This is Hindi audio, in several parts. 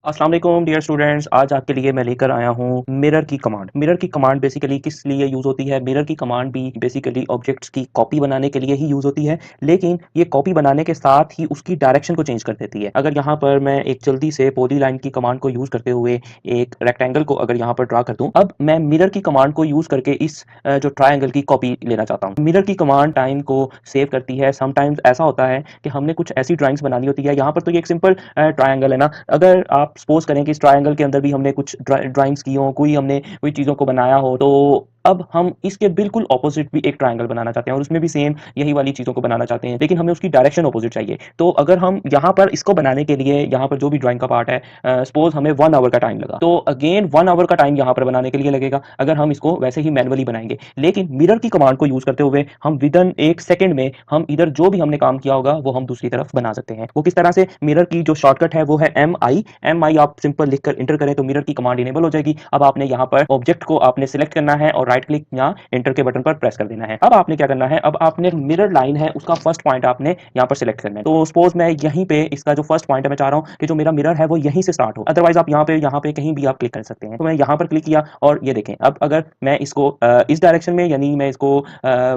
अस्सलाम वालेकुम डियर स्टूडेंट्स। आज आपके लिए मैं लेकर आया हूँ मिरर की कमांड। मिरर की कमांड बेसिकली किस लिए यूज़ होती है? मिरर की कमांड भी बेसिकली ऑब्जेक्ट्स की कॉपी बनाने के लिए ही यूज़ होती है, लेकिन ये कॉपी बनाने के साथ ही उसकी डायरेक्शन को चेंज कर देती है। अगर यहाँ पर मैं एक जल्दी से पॉलीलाइन की कमांड को यूज़ करते हुए एक रेक्टेंगल को अगर यहाँ पर ड्रा कर दूँ, अब मैं मिरर की कमांड को यूज़ करके इस जो ट्रायंगल की कॉपी लेना चाहता हूँ। मिरर की कमांड टाइम को सेव करती है। समटाइम्स ऐसा होता है कि हमने कुछ ऐसी ड्राइंग्स बनानी होती है। यहाँ पर तो ये एक सिंपल ट्रायंगल है ना, अगर आप सपोज करें कि इस ट्रायंगल के अंदर भी हमने कुछ ड्राइंग्स की हो, कोई हमने कोई चीज़ों को बनाया हो, तो अब हम इसके बिल्कुल ऑपोजिट भी एक ट्रायंगल बनाना चाहते हैं और उसमें भी सेम यही वाली चीज़ों को बनाना चाहते हैं, लेकिन हमें उसकी डायरेक्शन ऑपोजिट चाहिए। तो अगर हम यहाँ पर इसको बनाने के लिए यहाँ पर जो भी ड्राइंग का पार्ट है, सपोज हमें 1 आवर का टाइम लगा, तो अगेन 1 आवर का टाइम यहाँ पर बनाने के लिए लगेगा अगर हम इसको वैसे ही मैनुअली बनाएंगे। लेकिन मिरर की कमांड को यूज करते हुए हम विदिन 1 सेकंड में हम इधर जो भी हमने काम किया होगा वो हम दूसरी तरफ बना सकते हैं। वो किस तरह से? मिरर की जो शॉर्टकट है वो है एम आई आप सिंपल लिखकर इंटर करें तो मिरर की कमांड इनेबल हो जाएगी। अब आपने यहाँ पर ऑब्जेक्ट को आपने सिलेक्ट करना है और राइट क्लिक या इंटर के बटन पर प्रेस कर देना है। अब आपने क्या करना है, अब आपने मिरर लाइन है उसका फर्स्ट पॉइंट आपने यहाँ पर सिलेक्ट करना है। तो सपोज मैं यहीं पे इसका जो फर्स्ट पॉइंट है मैं चाह रहा हूँ कि जो मेरा मिरर है वो यहीं से स्टार्ट हो, अदरवाइज आप यहाँ पे कहीं भी आप क्लिक कर सकते हैं। तो मैं यहाँ पर क्लिक किया और ये देखें, अब अगर मैं इसको इस डायरेक्शन में यानी मैं इसको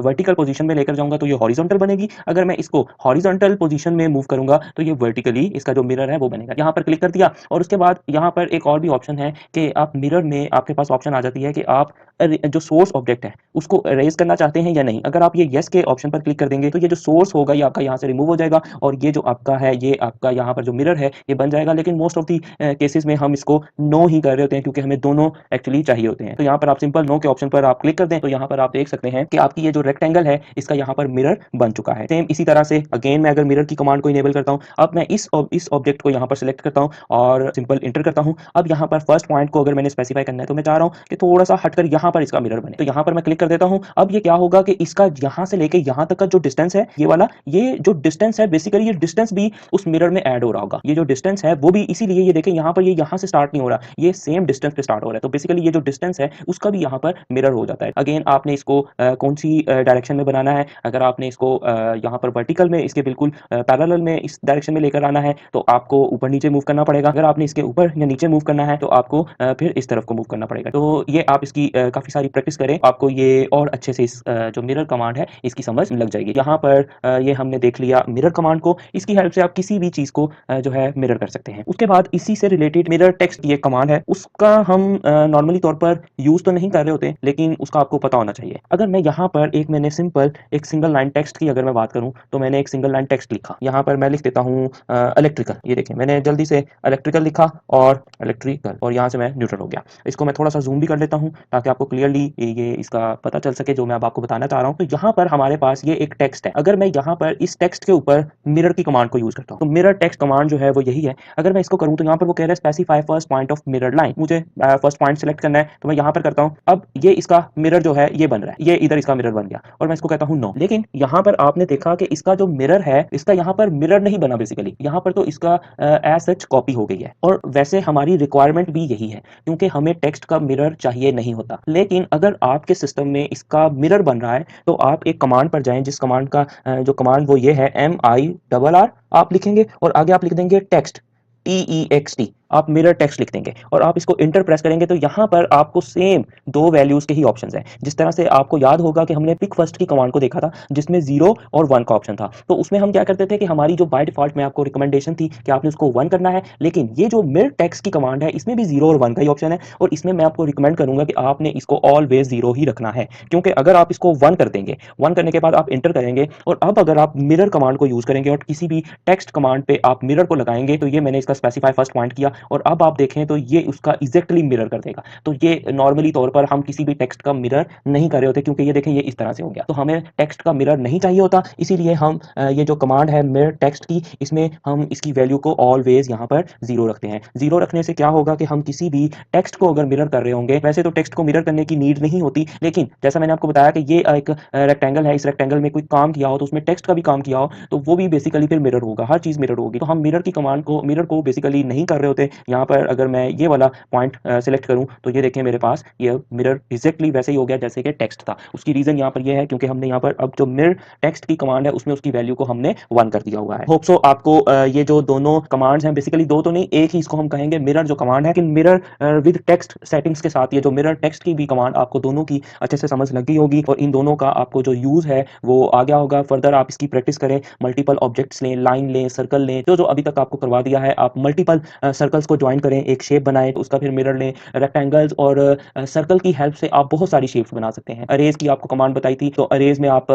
वर्टिकल पोजीशन में लेकर जाऊंगा तो ये हॉरिजॉन्टल बनेगी। अगर मैं इसको हॉरिजॉन्टल पोजीशन में मूव करूंगा तो ये वर्टिकली इसका जो मिरर है वो बनेगा। यहाँ पर क्लिक कर दिया और उसके बाद यहाँ पर एक और भी ऑप्शन है कि आप मिरर में आपके पास ऑप्शन आ जाती है कि आप जो सोर्स ऑब्जेक्ट है उसको अरेज करना चाहते हैं या नहीं। अगर आप ये यस के ऑप्शन पर क्लिक कर देंगे तो ये जो सोर्स होगा ये आपका यहाँ से रिमूव हो जाएगा और ये जो आपका है ये आपका यहाँ पर जो मिरर है ये बन जाएगा। लेकिन मोस्ट ऑफ दी केसेस में हम इसको नो ही कर रहे होते हैं क्योंकि हमें दोनों एक्चुअली चाहिए होते हैं। तो यहाँ पर आप सिंपल नो के ऑप्शन पर आप क्लिक कर दें तो यहाँ पर आप देख सकते हैं कि आपकी ये जो रेक्टेंगल है इसका यहाँ पर मिरर बन चुका है। सेम इसी तरह से अगेन मैं अगर मिरर की कमांड को इनेबल करता हूँ, अब मैं इस ऑब्जेक्ट को यहाँ पर सिलेक्ट करता हूँ और सिंपल इंटर करता हूँ। अब यहाँ पर फर्स्ट पॉइंट को अगर मैंने स्पेसिफाई करना है तो मैं चाह रहा हूँ कि थोड़ा सा हटकर यहाँ पर इसका मिरर बने, तो यहाँ पर मैं क्लिक कर देता हूँ। अब ये क्या होगा कि इसका यहाँ से लेके यहाँ तक का जो डिस्टेंस है ये वाला, ये जो डिस्टेंस है बेसिकली ये डिस्टेंस भी उस मिरर में ऐड हो रहा होगा। ये जो डिस्टेंस है वो भी इसीलिए ये देखें यहाँ पर ये यहाँ से स्टार्ट नहीं हो रहा, ये सेम डिस्टेंस पे स्टार्ट हो रहा है। तो बेसिकली ये जो डिस्टेंस है उसका भी यहाँ पर मिरर हो जाता है। अगेन आपने इसको कौन सी डायरेक्शन में बनाना है, अगर आपने इसको यहाँ पर वर्टिकल में इसके बिल्कुल पैरेलल में इस डायरेक्शन में लेकर आना है तो आपको ऊपर नीचे मूव करना पड़ेगा। अगर आपने इसके ऊपर या नीचे मूव करना है तो आपको फिर इस तरफ को मूव करना पड़ेगा। तो ये आप इसकी काफ़ी सारी प्रैक्टिस करें, आपको ये और अच्छे से इस जो मिरर कमांड है इसकी समझ लग जाएगी। यहाँ पर ये हमने देख लिया मिरर कमांड को, इसकी हेल्प से आप किसी भी चीज़ को जो है मिरर कर सकते हैं। उसके बाद इसी से रिलेटेड मिरर टेक्स्ट की एक कमांड है, उसका हम नॉर्मली तौर पर यूज़ तो नहीं कर रहे होते लेकिन उसका आपको पता होना चाहिए। अगर मैं यहाँ पर मैंने सिंपल एक सिंगल लाइन टेक्स्ट की अगर मैं बात करूँ तो मैंने एक सिंगल लाइन टेक्स्ट लिखा। यहाँ पर मैं लिख देता हूँ इलेक्ट्रिकल। ये देखें मैंने जल्दी से इलेक्ट्रिकल लिखा और इलेक्ट्रिकल और यहाँ से मैं न्यूट्रल हो गया। इसको मैं थोड़ा सा जूम भी कर लेता हूँ ताकि आपको क्लियरली ये इसका पता चल सके जो मैं अब आपको बताना चाह रहा हूँ। तो यहाँ पर हमारे पास ये एक टेक्स्ट है, अगर मैं यहाँ पर इस टेक्स्ट के ऊपर मिरर की कमांड को यूज करता हूँ तो मिरर टेक्स्ट कमांड जो है वो यही है। अगर मैं इसको करूँ तो यहाँ पर वो कह रहा है specify first point of mirror line, मुझे फर्स्ट पॉइंट सेलेक्ट करना है तो मैं यहाँ पर करता हूँ। अब ये इसका मिरर जो है ये बन रहा है, ये इधर इसका मिरर बन गया और मैं इसको कहता हूँ नो। लेकिन यहाँ पर आपने देखा कि इसका जो मिरर है इसका यहाँ पर मिरर नहीं बना, बेसिकली यहाँ पर तो इसका एज सच कॉपी हो गई है। और वैसे हमारी रिक्वायरमेंट भी यही है क्योंकि हमें टेक्स्ट का मिरर चाहिए नहीं होता। लेकिन अगर आपके सिस्टम में इसका मिरर बन रहा है तो आप एक कमांड पर जाएं जिस कमांड का जो कमांड वो ये है MIRR आप लिखेंगे और आगे आप लिख देंगे टेक्स्ट TEXT, आप मिरर टेक्स्ट लिख देंगे और आप इसको इंटर प्रेस करेंगे तो यहाँ पर आपको सेम दो वैल्यूज के ही ऑप्शंस हैं। जिस तरह से आपको याद होगा कि हमने पिक फर्स्ट की कमांड को देखा था जिसमें 0 और 1 का ऑप्शन था, तो उसमें हम क्या करते थे कि हमारी जो बाय डिफॉल्ट में आपको रिकमेंडेशन थी कि आपने उसको 1 करना है, लेकिन ये जो मिरर टेक्स्ट की कमांड है इसमें भी 0 और 1 का ही ऑप्शन है और इसमें मैं आपको रिकमेंड करूंगा कि आपने इसको ऑलवेज 0 ही रखना है। क्योंकि अगर आप इसको 1 कर देंगे, 1 करने के बाद आप इंटर करेंगे और अब अगर आप मिरर कमांड को यूज करेंगे और किसी भी टेक्स्ट कमांड पे आप मिरर को लगाएंगे तो ये मैंने इसका स्पेसिफाई फर्स्ट पॉइंट किया और अब आप देखें तो ये उसका एग्जैक्टली मिरर कर देगा। तो ये नॉर्मली तौर पर हम किसी भी टेक्स्ट का मिरर नहीं कर रहे होते क्योंकि ये देखें ये इस तरह से हो गया, तो हमें टेक्स्ट का मिरर नहीं चाहिए होता। इसीलिए हम ये जो कमांड है मिरर टेक्स्ट की, इसमें हम इसकी वैल्यू को ऑलवेज यहाँ पर 0 रखते हैं। 0 रखने से क्या होगा कि हम किसी भी टेक्स्ट को अगर मिरर कर रहे होंगे, वैसे तो टेक्स्ट को मिरर करने की नीड नहीं होती, लेकिन जैसा मैंने आपको बताया कि ये एक रेक्टेंगल है, इस रेक्टेंगल में कोई काम किया हो तो उसमें टेक्स्ट का भी काम किया हो तो वो भी बेसिकली फिर मिरर होगा, हर चीज मिरर होगी। तो हम मिरर की कमांड को मिरर को बेसिकली नहीं कर रहे होते यहाँ पर अगर मैं ये वाला पॉइंट सेलेक्ट करूँ तो ये देखें मेरे पास ये मिरर एग्जैक्टली वैसे ही हो गया जैसे कि टेक्स्ट था। उसकी रीज़न यहाँ पर ये है क्योंकि हमने यहाँ पर अब जो मिरर टेक्स्ट की कमांड है उसमें उसकी वैल्यू को हमने 1 कर दिया हुआ है। होप सो आपको ये जो दोनों कमांड्स हैं बेसिकली 2 तो नहीं, एक ही इसको हम कहेंगे मिरर जो कमांड है कि मिरर विद टेक्स्ट सेटिंग्स के साथ ये जो मिरर टेक्स्ट की भी कमांड आपको दोनों की अच्छे से समझ लग गई होगी और इन दोनों का आपको जो यूज़ है वो आ गया होगा। फर्दर आप इसकी प्रैक्टिस करें, मल्टीपल ऑब्जेक्ट्स लें, लाइन लें, सर्कल लें, जो अभी तक आपको करवा दिया है आप मल्टीपल सर्कल्स को जॉइन करें, एक शेप बनाएं, उसका फिर मिरर लें, रेक्टेंगल्स और सर्कल की हेल्प से आप बहुत सारी शेप्स बना सकते हैं। अरेज की आपको कमांड बताई थी, तो अरेज में आप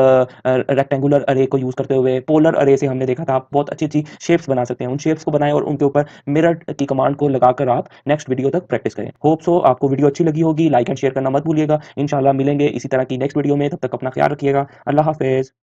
रेक्टेंगुलर अरे को यूज़ करते हुए पोलर अरे से हमने देखा था आप बहुत अच्छी-अच्छी शेप्स बना सकते हैं। उन शेप्स को बनाएँ और उनके ऊपर मिरर की कमांड को लगाकर आप नेक्स्ट वीडियो तक प्रैक्टिस करें। होप सो आपको वीडियो अच्छी लगी होगी, लाइक एंड शेयर करना मत भूलिएगा। इंशाल्लाह मिलेंगे इसी तरह की नेक्स्ट वीडियो में, तब तक अपना ख्याल रखिएगा। अल्लाह हाफ़िज़।